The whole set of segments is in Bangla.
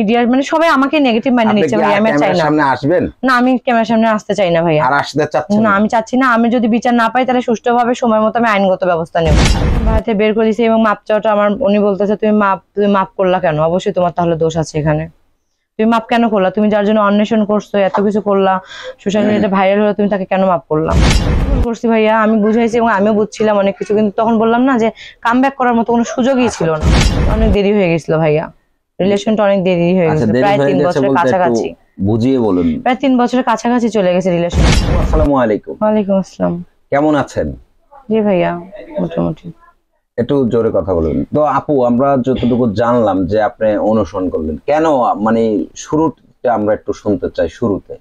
মিডিয়া মানে সবাই আমাকে নেগেটিভ মাইন্ডে নিচ্ছে ভাই, আমি চাই না। সামনে আসবেন না, আমি ক্যামেরার সামনে আসতে চাই না ভাইয়া। আর আসতে চাচ্ছেন না? আমি চাচ্ছি না। আমি যদি বিচার না পাই তাহলে সুষ্ঠুভাবে সময় মতো আমি আইনগত ব্যবস্থা নেব। ভাইতে বের করে দিয়েছি এবং মাপ চাওয়াটা আমার, উনি বলতেছে তুমি মাপ করলা কেন? অবশ্যই তোমার তাহলে দোষ আছে এখানে। তুমি মাপ কেন করলা? তুমি যার জন্য অন্বেষণ করছো, এত কিছু করলা, সোশ্যাল মিডিয়াতে ভাইরাল হলো, তুমি তাকে কেন মাপ করলা? ভুল করছি ভাইয়া, আমি বুঝাইছি এবং আমিও বুঝছিলাম অনেক কিছু, কিন্তু তখন বললাম না যে কামব্যাক করার মতো কোনো সুযোগই ছিল না। অনেক দেরি হয়ে গেছিল ভাইয়া, রিলেশনটা অনেক দেরি হয়ে গেছে, প্রায় 3 বছরের কাছাকাছি। বুঝিয়ে বলুন। প্রায় 3 বছরের কাছাকাছি চলে গেছে রিলেশন। আসসালামু আলাইকুম। ওয়ালাইকুম আসসালাম। কেমন আছেন? জি ভাইয়া, মোটামুটি। একটু জোরে কথা বলুন। তো আপু, আমরা যতটুকু জানলাম যে আপনি অনুসরণ করলেন, কেন মানে শুরুতে আমরা একটু শুনতে চাই, শুরুতে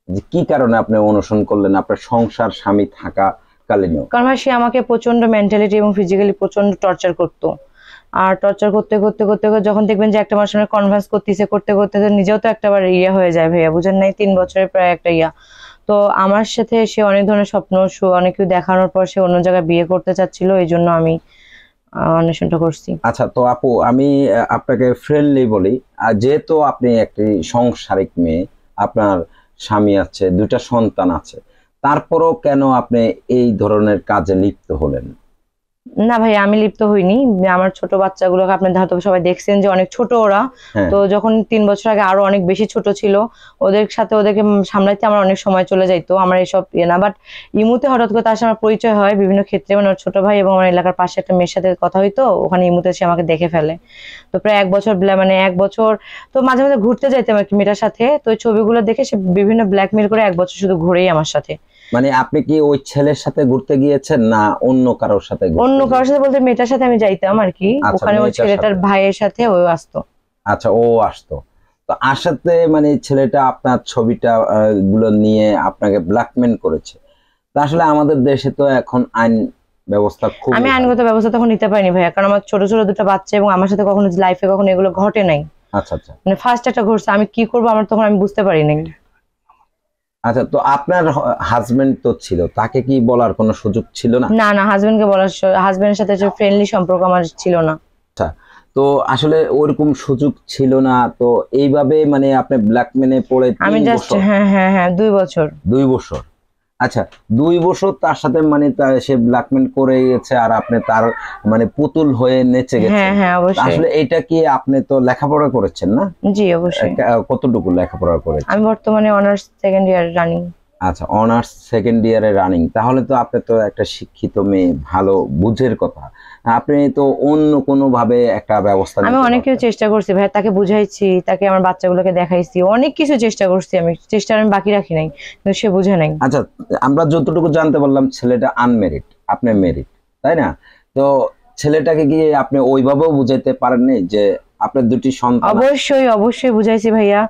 যে কি কারণে আপনি অনুসরণ করলেন আপনার সংসার স্বামী থাকা কালীনও? কারণ সে আমাকে প্রচন্ড মেন্টালিটি এবং ফিজিক্যালি প্রচন্ড টর্চার করতো। আর টর্চার করতে করতে করতে যখন দেখবেন যে একটা মানুষের সঙ্গে কনভার্স করতে করতে নিজেও তো একটাবার ইয়ে হয়ে যায় ভাইয়া, বুঝেন নাই? 3 বছরের প্রায় একটা ইয়া। তো আমার সাথে সে অনেক ধরনের স্বপ্ন অনেক কিছু দেখানোর পর সে অন্য জায়গায় বিয়ে করতে চাচ্ছিল, এই জন্য আমি অন্বেষণটা করছি। আচ্ছা, তো আপু আমি আপনাকে ফ্রেন্ডলি বলি, যেহেতু আপনি একটি সংসারিক মেয়ে, আপনার স্বামী আছে, 2টা সন্তান আছে, তারপরও কেন আপনি এই ধরনের কাজে লিপ্ত হলেন? না ভাই, আমি লিপ্ত হইনি। আমার ছোট বাচ্চাগুলোকে আপনি হয়তো সবাই দেখছেন যে অনেক ছোট ওরা। তো যখন 3 বছর আগে আরো অনেক বেশি ছোট ছিল, ওদের সাথে ওদেরকে সামলাইতে আমার অনেক সময় চলে যাইতো। আমার এইসব না, বাট ইমুতে হঠাৎ করে তার সাথে আমার পরিচয় হয় বিভিন্ন ক্ষেত্রে। মানে ওর ছোট ভাই এবং আমার এলাকার পাশে একটা মেয়ের সাথে কথা হইতো, ওখানে ইমুতে সে আমাকে দেখে ফেলে। তো প্রায় 1 বছর, মানে 1 বছর তো মাঝে মাঝে ঘুরতে যাইতাম আর কি মেয়েটার সাথে। তো ওই ছবিগুলো দেখে সে বিভিন্ন ব্ল্যাকমেল করে 1 বছর শুধু ঘুরেই আমার সাথে। মানে আপনি কি ওই ছেলের সাথে ঘুরতে গিয়েছেন না অন্য কারোর সাথে? অন্য কারোর সাথে বলতে মেয়েটার সাথে আমি যাইতাম আর কি, ওখানে ওই ছেলেটার ভাইয়ের সাথে ও আসতো। আচ্ছা, ও আসতো। তো আসাতে মানে ছেলেটা আপনার ছবিটা গুলো নিয়ে আপনাকে ব্ল্যাকমেল করেছে। তা আসলে আমাদের দেশে তো এখন আইন ব্যবস্থা খুব, আমি আইনগত ব্যবস্থা তখন নিতে পারিনি ভাইয়া, কারণ আমার ছোট ছোট 2টা বাচ্চা এবং আমার সাথে কখনো লাইফে কখনো এগুলো ঘটে নাই। আচ্ছা আচ্ছা, মানে ফার্স্ট একটা ঘটছে, আমি কি করবো আমার তখন আমি বুঝতে পারিনি। আচ্ছা, তো আপনার হাজবেন্ড তো ছিল, তাকে কি বলার কোনো সুযোগ ছিল না? না না, হাজবেন্ডকে বলার, হাজবেন্ডের সাথে যে ফ্রেন্ডলি সম্পর্ক আমার ছিল না। আচ্ছা, তো আসলে ওরকম সুযোগ ছিল না, তো এইভাবে মানে আপনি ব্ল্যাকমেলে পড়ে আমি জাস্ট হ্যাঁ 2 বছর। 2 বছর। আচ্ছা, 2 বছর তার সাথে মানে সে ব্ল্যাকমেল করে গেছে আর আপনি তার মানে পুতুল হয়ে নেচে গেছেন। হ্যাঁ অবশ্যই। আসলে এটা কি, আপনি তো লেখাপড়া করেছেন না? জি অবশ্যই। কতটুকু লেখাপড়া করেছেন? আমি বর্তমানে অনার্স 2nd ইয়ার রানিং। আচ্ছা, অনার্স 2nd ইয়ারে রানিং। তাহলে তো আপনি তো একটা শিক্ষিত মেয়ে, ভালো বুঝের কথা। আপনি তো অন্য কোনো ভাবে একটা ব্যবস্থা নিতে। আমি অনেক কিছু চেষ্টা করছি ভাই, তাকে বুঝাইছি, তাকে আমার বাচ্চাগুলোকে দেখাইছি, অনেক কিছু চেষ্টা করছি, আমি চেষ্টা আমি বাকি রাখি নাই, কিন্তু সে বুঝে নাই। আচ্ছা, আমরা যতটুকু জানতে পারলাম ছেলেটা আনমেরিড, আপনি মেরিড, তাই না? তো ছেলেটাকে কি আপনি ওইভাবেও বুঝাইতে পারেননি যে আপনার 2টি সন্তান? অবশ্যই বুঝাইছি ভাইয়া,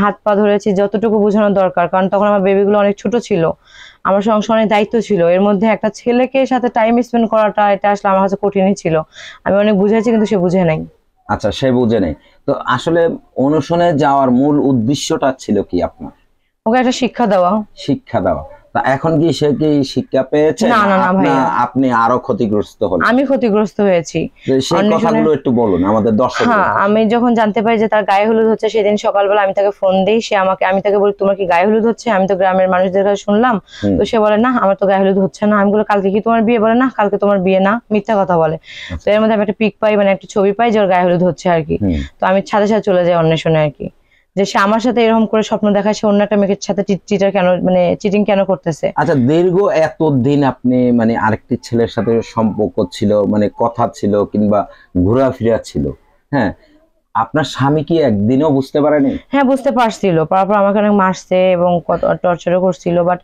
হাত পা ধরেছি যতটুকু বোঝানোর দরকার, কারণ তখন আমার বেবিগুলো অনেক ছোট ছিল, আমার সংসারের দায়িত্ব ছিল, এর মধ্যে একটা ছেলেকে সাথে টাইম স্পেন্ড করাটা এটা আসলে আমার কাছে কঠিনই ছিল। আমি অনেক বুঝাইছি কিন্তু সে বুঝে নাই। আচ্ছা, সে বুঝে নাই। তো আসলে অনুশীলনে যাওয়ার মূল উদ্দেশ্যটা ছিল কি আপনার? ওকে একটা শিক্ষা দেওয়া। শিক্ষা দেওয়া। তা এখন কি সে কি শিক্ষা পেয়েছে? না ভাইয়া, আপনি আরো ক্ষতিগ্রস্ত হলেন? আমি ক্ষতিগ্রস্ত হয়েছি। সেই কথাগুলো একটু বলুন আমাদের দর্শকদের। হ্যাঁ, আমি যখন জানতে পারি যে তার গায়ে হলুদ হচ্ছে, সেদিন সকালবেলা আমি তাকে ফোন দিই, সে আমাকে, আমি তাকে বলি তোমার কি গায়ে হলুদ হচ্ছে? আমি তো গ্রামের মানুষদের কাছে শুনলাম। তো সে বলে না আমার তো গায়ে হলুদ হচ্ছে না। আমি বলি কালকে কি তোমার বিয়ে? বলে না কালকে তোমার বিয়ে না, মিথ্যা কথা বলে। তো এর মধ্যে আমি একটা পিক পাই, মানে একটা ছবি পাই যে ওর গায়ে হলুদ হচ্ছে আর কি। তো আমি সাথে সাথে চলে যাই অন্বেষণে আর কি, যে সে আমার সাথে এরকম করে স্বপ্ন দেখায়, সে অন্য একটা মেয়ের সাথে চিটার কেন, মানে চিটিং কেন করতেছে। আচ্ছা, দীর্ঘ এতদিন আপনি মানে আরেকটি ছেলের সাথে সম্পর্ক ছিল, মানে কথা ছিল কিংবা ঘোরাফেরা ছিল, হ্যাঁ, আপনার স্বামী কি একদিনও বুঝতে পারেনি? হ্যাঁ বুঝতে পারছিল, তারপর আমাকে অনেক মারছে এবং কত টর্চারও করছিল, বাট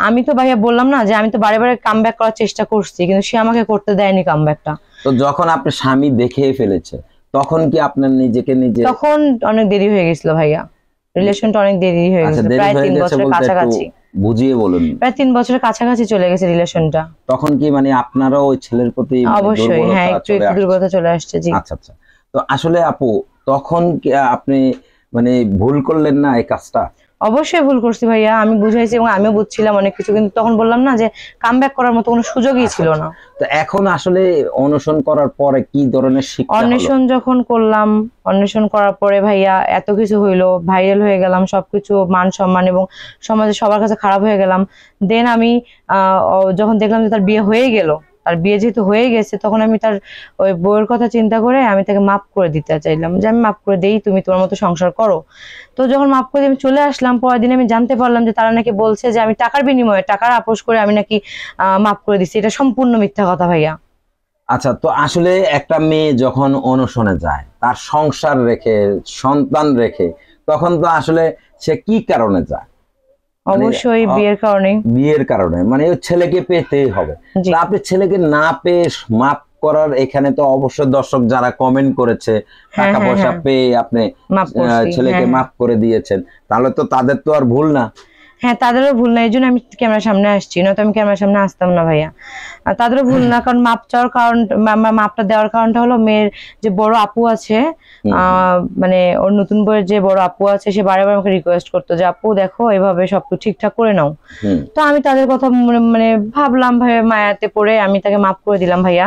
আমি তো ভাইয়া বললাম না যে আমি তো বারে বারে কামব্যাক করার চেষ্টা করছি, কিন্তু সে আমাকে করতে দেয়নি কামব্যাকটা। তো যখন আপনার স্বামী দেখে ফেলেছে তখন কি আপনার নিজেকে নিজে? তখন অনেক দেরি হয়ে গেছিল ভাইয়া, রিলেশনটা অনেক দেরি হয়ে গেছে, প্রায় 3 বছরের কাছাকাছি। বুঝিয়ে বলুন। প্রায় 3 বছরের কাছাকাছি চলে গেছে রিলেশনটা। তখন কি মানে আপনারও ওই ছেলের প্রতি অবশ্যই হ্যাঁ একটু দুর্বলতা চলে আসছে। জি আচ্ছা আচ্ছা, তো আসলে আপু তখন কি আপনি মানে ভুল করলেন না এই কাজটা? অবশ্যই ভুল করছি ভাইয়া, আমি বুঝাইছি এবং আমিও বুঝছিলাম অনেক কিছু, কিন্তু তখন বললাম না যে কামব্যাক করার মতো কোনো সুযোগই ছিল না। তো এখন আসলে অনশন করার পরে কি ধরনের শিক্ষা হলো? অন্বেষণ যখন করলাম, অন্বেষণ করার পরে ভাইয়া এত কিছু হইলো, ভাইরাল হয়ে গেলাম, সবকিছু মান সম্মান এবং সমাজে সবার কাছে খারাপ হয়ে গেলাম। দেন আমি যখন দেখলাম যে তার বিয়ে হয়ে গেল, তার বিয়ে যেহেতু হয়ে গেছে, তখন আমি তার ওই বউয়ের কথা চিন্তা করে আমি তাকে মাফ করে দিতে চাইলাম, যে আমি মাফ করে দেই, তুমি তোমার মতো সংসার করো। তো যখন মাফ করে আমি চলে আসলাম, পরের দিন আমি জানতে পারলাম যে তারা নাকি বলছে যে আমি টাকার বিনিময়ে, টাকার আপোষ করে আমি নাকি মাফ করে দিচ্ছি। এটা সম্পূর্ণ মিথ্যা কথা ভাইয়া। আচ্ছা, তো আসলে একটা মেয়ে যখন অনশনে যায়, তার সংসার রেখে, সন্তান রেখে, তখন তো আসলে সে কি কারণে যায়? অবশ্যই বিয়ের কারণে। বিয়ের কারণে, মানে ওই ছেলেকে পেতেই হবে। আপনি ছেলেকে না পেয়ে মাফ করার, এখানে তো অবশ্যই দর্শক যারা কমেন্ট করেছে টাকা পয়সা পেয়ে আপনি ছেলেকে মাফ করে দিয়েছেন, তাহলে তো তাদের তো আর ভুল না। হ্যাঁ, তাদেরও ভুল না, এই জন্য আমি ক্যামেরার সামনে আসছি, নয়তো আমি ক্যামেরার সামনে আসতাম না ভাইয়া। তাদেরও ভুল না, কারণ মাপ চাওয়ার কারণ, মাপটা দেওয়ার কারণটা হলো মেয়ের যে বড় আপু আছে, মানে ওর নতুন বইয়ের যে বড় আপু আছে, সে বারে বারে আমাকে রিকোয়েস্ট করতো যে আপু দেখো এভাবে সবকিছু ঠিকঠাক করে নাও। তো আমি তাদের কথা মানে ভাবলাম ভাইয়া, মায়াতে পড়ে আমি তাকে মাফ করে দিলাম ভাইয়া।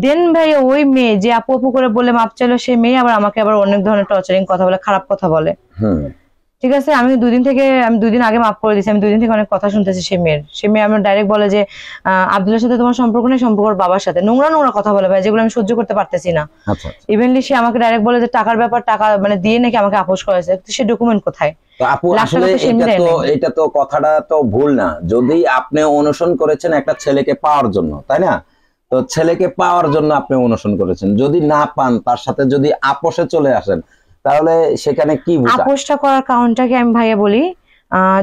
দেন ভাইয়া ওই মেয়ে যে আপু আপু করে বলে মাপ চাইলো, সেই মেয়ে আবার আমাকে আবার অনেক ধরনের টর্চারিং কথা বলে, খারাপ কথা বলে। ঠিক আছে, আমি দুদিন আগে মাফ করে দিয়েছি, আমি 2 দিন থেকে অনেক কথা শুনতেছি সে মেয়ে আমার ডাইরেক্ট বলে যে আব্দুল্লাহর সাথে তোমার সম্পর্ক নেই, সম্পর্ক বাবার সাথে। নোংরা নোংরা কথা বলে ভাই, যেগুলো আমি সহ্য করতে পারতেছি না। ইভেনলি সে আমাকে ডাইরেক্ট বলে যে টাকার ব্যাপার, টাকা মানে দিয়ে নাকি আমাকে আপোষ করেছে, সে ডকুমেন্ট কোথায়? আপু আসলে এটা তো কথাটা তো ভুল না। যদি আপনি অনশন করেছেন একটা ছেলেকে পাওয়ার জন্য, তাই না? তো ছেলেকে পাওয়ার জন্য আপনি অনশন করেছেন, যদি না পান, তার সাথে যদি আপোষে চলে আসেন, তাহলে সেখানে কি আপোষটা করার কারণটাকে আমি ভাইয়া বলি।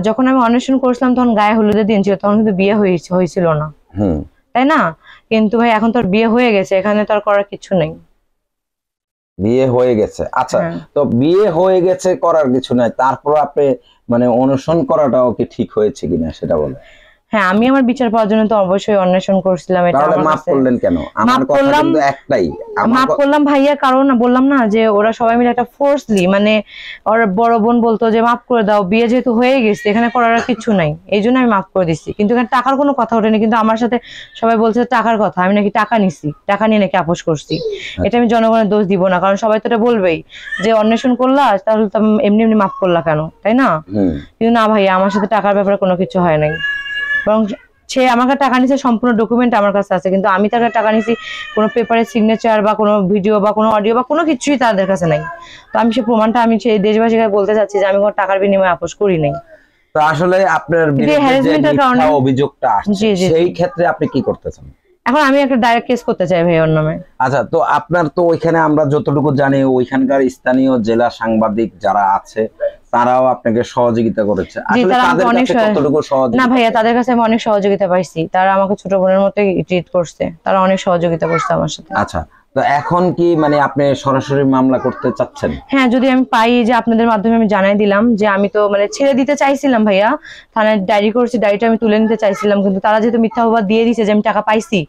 যখন আমি অন্বেষণ করছিলাম তখন গায়ে হলুদের দিন ছিল, তখন কিন্তু বিয়ে হয়েছিল না, তাই না? কিন্তু ভাই এখন তোর বিয়ে হয়ে গেছে, এখানে তো আর করার কিছু নেই। বিয়ে হয়ে গেছে, আচ্ছা, তো বিয়ে হয়ে গেছে, করার কিছু নাই, তারপর আপনি মানে অনশন করাটাও কি ঠিক হয়েছে কিনা সেটা বলেন। হ্যাঁ, আমি আমার বিচার পাওয়ার জন্য তো অবশ্যই অন্বেষণ করছিলাম। এটা তাহলে মাফ করলেন কেন? আমার কথা কিন্তু একটাই, মাফ করলাম ভাইয়া, কারণ বললাম না যে ওরা সবাই মিলে একটা ফোর্সলি, মানে ওর বড় বোন বলতো যে মাফ করে দাও, বিয়ে যেহেতু হয়ে গেছে, এখানে করার কিছু নাই, এই জন্য আমি মাফ করে দিচ্ছি। কিন্তু এখানে টাকার কোনো কথা ওঠেনি, কিন্তু আমার সাথে সবাই বলছে টাকার কথা, আমি নাকি টাকা নিছি, টাকা নিয়ে নাকি আপোষ করছি। এটা আমি জনগণের দোষ দিব না, কারণ সবাই তো এটা বলবেই যে অন্বেষণ করলা, তাহলে তো এমনি এমনি মাফ করলা কেন, তাই না? কিন্তু না ভাইয়া, আমার সাথে টাকার ব্যাপারে কোনো কিছু হয় নাই, বরং সে আমাকে টাকা নিছে, সম্পূর্ণ ডকুমেন্ট আমার কাছে আছে, কিন্তু আমি তাকে টাকা নিছি কোনো পেপারে সিগনেচার বা কোনো ভিডিও বা কোনো অডিও বা কোনো কিছুই তাদের কাছে নাই। তো আমি সেই প্রমাণটা আমি সেই দেশবাসীকে বলতে চাচ্ছি যে আমি কোনো টাকার বিনিময়ে আপোষ করি নাই। তো আসলে আপনার হ্যারাসমেন্টের কারণে অভিযোগটা আসছে, সেই ক্ষেত্রে আপনি কি করতেছেন? এখন আমি একটা ডাইরেক্ট কেস করতে চাই ভাই ওর নামে। আচ্ছা, তো আপনার তো ওইখানে আমরা যতটুকু জানি, ওইখানকার স্থানীয় জেলা সাংবাদিক যারা আছে তারাও আপনাকে সহযোগিতা করেছে। আসলে তাদের কাছে কতটুকু সহযোগিতা? না ভাইয়া, তাদের কাছে আমি অনেক সহযোগিতা পাইছি, তারা আমাকে ছোট বোনের মতোই ট্রিট করছে, তারা অনেক সহযোগিতা করছে আমার সাথে। আচ্ছা, তো এখন কি মানে আপনি সরাসরি মামলা করতে চাচ্ছেন? হ্যাঁ, যদি আমি পাই, যে আপনাদের মাধ্যমে আমি জানাই দিলাম যে আমি তো মানে ছেড়ে দিতে চাইছিলাম ভাইয়া, থানায় ডায়েরি করছি, ডায়েরিটা আমি তুলে নিতে চাইছিলাম, কিন্তু তারা যেহেতু মিথ্যা অপবাদ দিয়ে দিয়েছে যে আমি টাকা পাইছি,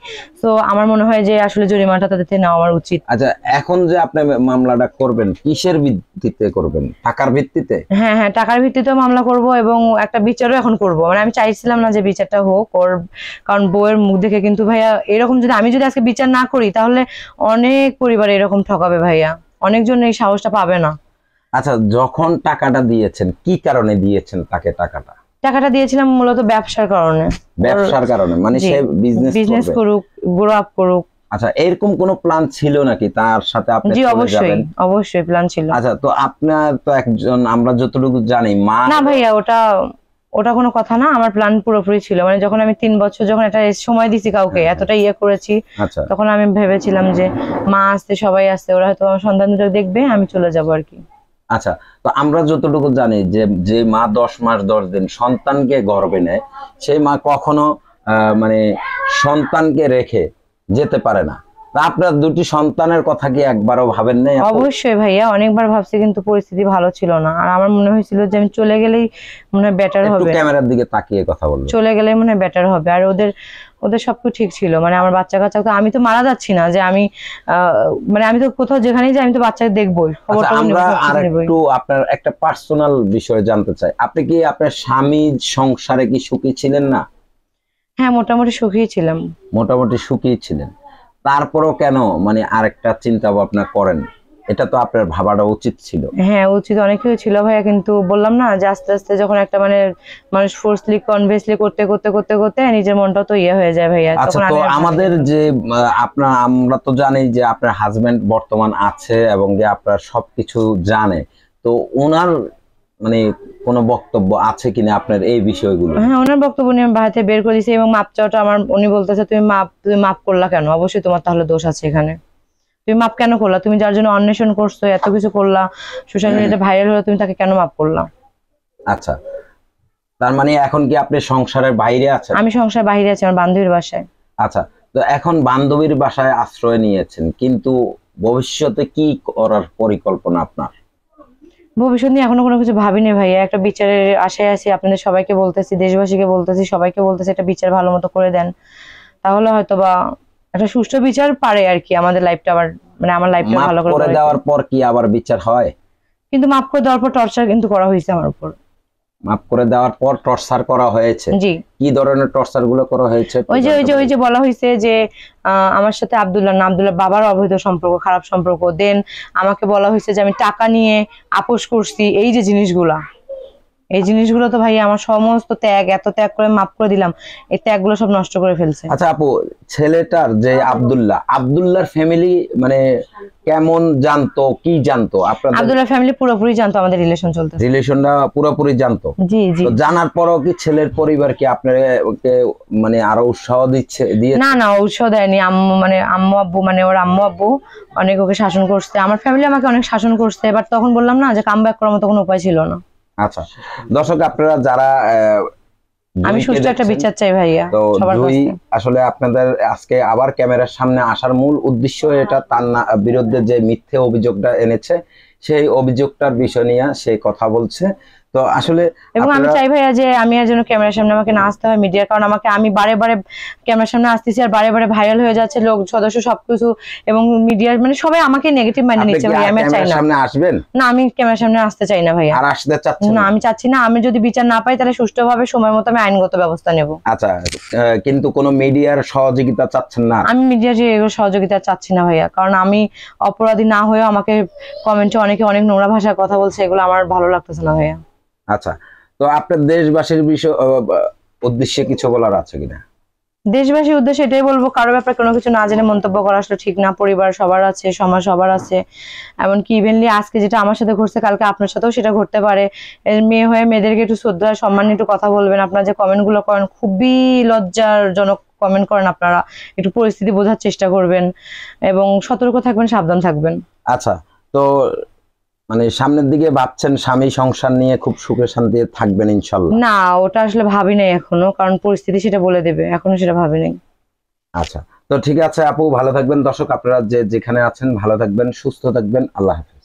তো আমার মনে হয় যে আসলে জরিমানাটা তাদের থেকে নেওয়া আমার উচিত। আচ্ছা, এখন যে আপনি মামলাটা করবেন, কিসের ভিত্তিতে করবেন? টাকার ভিত্তিতে? হ্যাঁ হ্যাঁ, টাকার ভিত্তিতেও মামলা করব এবং একটা বিচারও এখন করব। মানে আমি চাইছিলাম না যে বিচারটা হোক ওর, কারণ বউয়ের মুখ দেখে কিন্তু ভাইয়া এরকম, যদি আমি যদি আজকে বিচার না করি, তাহলে অনেক পরিবার এরকম ঠকাবে ভাইয়া, অনেকজন এই সাহসটা পাবে না। আচ্ছা, যখন টাকাটা দিয়েছেন, কি কারণে দিয়েছেন তাকে? টাকাটা দিয়েছিলাম মূলত ব্যবসার কারণে। ব্যবসার কারণে, মানে সে বিজনেস করুক, গ্রো আপ করুক। আচ্ছা, এরকম কোন প্ল্যান ছিল নাকি তার সাথে আপনি? জি অবশ্যই, অবশ্যই প্ল্যান ছিল। আচ্ছা, তো আপনার তো একজন, আমরা যতটুকু জানি, মা। না ভাইয়া, ওটা কোনো কথা না, আমার প্ল্যান পুরোপুরি ছিল। মানে যখন আমি 3 বছর যখন একটা সময় দিছি কাউকে, এতটা ইয়ে করেছি, তখন আমি ভেবেছিলাম যে মা আসতে, সবাই আসতে, ওরা হয়তো আমার সন্তান দুটো দেখবে, আমি চলে যাবো আর কি। আচ্ছা, তো আমরা যতটুকু জানি যে মা 10 মাস 10 দিন সন্তানকে গর্ভে নেয়, সেই মা কখনো মানে সন্তানকে রেখে যেতে পারে না, আপনার দুটি সন্তানের কথা কি একবারও ভাবেন নাই? অবশ্যই ভাইয়া, অনেকবার ভাবছি, কিন্তু পরিস্থিতি ভালো ছিল না। আর আমার মনে হয়েছিল যে আমি চলে গেলেই মনে হয় বেটার হবে। একটু ক্যামেরার দিকে তাকিয়ে কথা বলুন। চলে গেলেই মনে হয় বেটার হবে। আর ওদের সবকিছু ঠিক ছিল, মানে আমার বাচ্চা কাচ্চা তো, আমি তো মারা যাচ্ছি না যে আমি মানে আমি তো কোথাও যেখানেই যাই আমি তো বাচ্চাকে দেখবোই। আমরা আরেকটু আপনার একটা পার্সোনাল বিষয় জানতে চাই, আপনি কি আপনার স্বামী সংসারে কি সুখী ছিলেন না? হ্যাঁ, মোটামুটি সুখী ছিলাম। মোটামুটি সুখী ছিলেন, তারপরও কেন মানে আরেকটা চিন্তা ভাবনা করেন? এটা তো আপনার ভাবাটা উচিত ছিল। হ্যাঁ, উচিত অনেক কিছু ছিল ভাইয়া, কিন্তু বললাম না যে আস্তে আস্তে যখন একটা মানে মানুষ ফোর্সলি কনভিন্সলি করতে করতে করতে করতে নিজের মনটা তো ইয়ে হয়ে যায় ভাইয়া। আচ্ছা, তো আমাদের যে আমরা তো জানি যে আপনার হাজবেন্ড বর্তমান আছে এবং যে আপনার সবকিছু জানে, তো ওনার মানে কোনো বক্তব্য আছে কিনা আপনার এই বিষয়গুলো? হ্যাঁ, ওনার বক্তব্য নিয়ে আমি বাড়িতে বের করে দিয়েছি এবং মাপ চাওয়াটা আমার, উনি বলতেছে তুমি মাপ করলা কেন? অবশ্যই তোমার তাহলে দোষ আছে এখানে। তুমি মাপ কেন করলা? তুমি যার জন্য অন্বেষণ করছো, এত কিছু করলা, সোশ্যাল মিডিয়াতে ভাইরাল হলো, তুমি তাকে কেন মাপ করলা? আচ্ছা, তার মানে এখন কি আপনি সংসারের বাইরে আছেন? আমি সংসারের বাইরে আছি, আমার বান্ধবীর বাসায়। আচ্ছা, তো এখন বান্ধবীর বাসায় আশ্রয় নিয়েছেন, কিন্তু ভবিষ্যতে কি করার পরিকল্পনা আপনার? ভবিষ্যৎ নিয়ে এখনো কোনো কিছু ভাবিনি ভাইয়া। একটা বিচারের আশায় আছি, আপনাদের সবাইকে বলতেছি, দেশবাসীকে বলতেছি, সবাইকে বলতেছি একটা বিচার ভালো মতো করে দেন, তাহলে হয়তো বা একটা সুষ্ঠু বিচার পারে আর কি আমাদের লাইফটা আবার, মানে আমার লাইফটা ভালো করে দেওয়ার পর কি আবার বিচার হয়? কিন্তু মাফ করে দেওয়ার পর টর্চার কিন্তু করা হয়েছে আমার উপর। মাফ করে দেওয়ার পর টর্চার করা হয়েছে? জি। কি ধরনের টর্চার গুলো করা হয়েছে? ওই যে বলা হয়েছে যে আমার সাথে আব্দুল্লাহ বাবার অবৈধ সম্পর্ক, খারাপ সম্পর্ক। দেন আমাকে বলা হয়েছে যে আমি টাকা নিয়ে আপোষ করছি। এই যে জিনিসগুলো তো ভাই আমার সমস্ত এত ত্যাগ করে মাফ করে দিলাম, এই ত্যাগগুলো সব নষ্ট করে ফেলছে। আচ্ছা আপু, ছেলেটার যে আব্দুল্লাহর ফ্যামিলি মানে কেমন জানতো, কি জানতো? আপনাদের আব্দুল্লাহর ফ্যামিলি পুরোপুরি জানতো আমাদের রিলেশন চলতেছে। রিলেশনটা পুরোপুরি জানতো? জি জি। তো জানার পরও কি ছেলের পরিবার কি আপনাকে মানে আরো উৎসাহ দিয়ে? না, উৎসাহ দেয়নি। আম্মু আব্বু মানে ওর আম্মু আব্বু অনেক ওকে শাসন করছে, আমার ফ্যামিলি আমাকে অনেক শাসন করছে। এবার তখন বললাম না যে কাম ব্যাক করার মতো কোনো উপায় ছিল না। আচ্ছা দর্শক, আপনারা যারা আমি সুষ্ঠু একটা বিচার চাই ভাইয়া সবার কাছে। আসলে আপনাদের আজকে আবার ক্যামেরার সামনে আসার মূল উদ্দেশ্য এটা, তার বিরুদ্ধে যে মিথ্যে অভিযোগটা এনেছে সেই অভিযোগটার বিষয় নিয়ে সে কথা বলছে। তো আসলে এবং আমি চাই ভাইয়া যে আমি আর যেন ক্যামেরার সামনে আমাকে না আসতে হয় মিডিয়ার, কারণ আমি বারে বারে ক্যামেরার সামনে আসতেছি আর বারে বারে ভাইরাল হয়ে যাচ্ছে লোক সদস্য সবকিছু, এবং মিডিয়ার মানে সবাই আমাকে নেগেটিভ মাইন্ডে নিচ্ছে ভাইয়া। আমি চাই না। সামনে আসবেন না, আমি ক্যামেরার সামনে আসতে চাই না ভাইয়া। আর আসতে চাচ্ছেন না? আমি চাচ্ছি না। আমি যদি বিচার না পাই তাহলে সুষ্ঠুভাবে সময় মতো আমি আইনগত ব্যবস্থা নেব। আচ্ছা, কিন্তু কোনো মিডিয়ার সহযোগিতা চাচ্ছেন না? আমি মিডিয়ার সহযোগিতা চাচ্ছি না ভাইয়া, কারণ আমি অপরাধী না হয়েও আমাকে কমেন্টে অনেকে অনেক নোংরা ভাষায় কথা বলছে, এগুলো আমার ভালো লাগতেছে না ভাইয়া। আচ্ছা, তো আপনার দেশবাসীর উদ্দেশ্যে কিছু বলার আছে কিনা? দেশবাসীর উদ্দেশ্যে এটাই বলবো, কারো ব্যাপারে কোনো কিছু না জেনে মন্তব্য করা আসলে ঠিক না। পরিবার সবার আছে, সমাজ সবার আছে, এমনকি ইভেনলি আজকে যেটা আমার সাথে ঘটছে কালকে আপনার সাথেও সেটা ঘটতে পারে। মেয়ে হয়ে মেয়েদেরকে একটু শ্রদ্ধা সম্মান একটু কথা বলবেন। আপনারা যে কমেন্ট গুলো করেন খুবই লজ্জাজনক কমেন্ট করেন, আপনারা একটু পরিস্থিতি বোঝার চেষ্টা করবেন এবং সতর্ক থাকবেন, সাবধান থাকবেন। আচ্ছা, তো মানে সামনের দিকে ভাবছেন স্বামী সংসার নিয়ে খুব সুখে শান্তিতে থাকবেন ইনশাআল্লাহ? না, ওটা আসলে ভাবি নাই এখনো, কারণ পরিস্থিতি সেটা বলে দেবে, এখনো সেটা ভাবি নাই। আচ্ছা, তো ঠিক আছে আপু, ভালো থাকবেন। দর্শক আপনারা যেখানে আছেন ভালো থাকবেন, সুস্থ থাকবেন। আল্লাহ হাফেজ।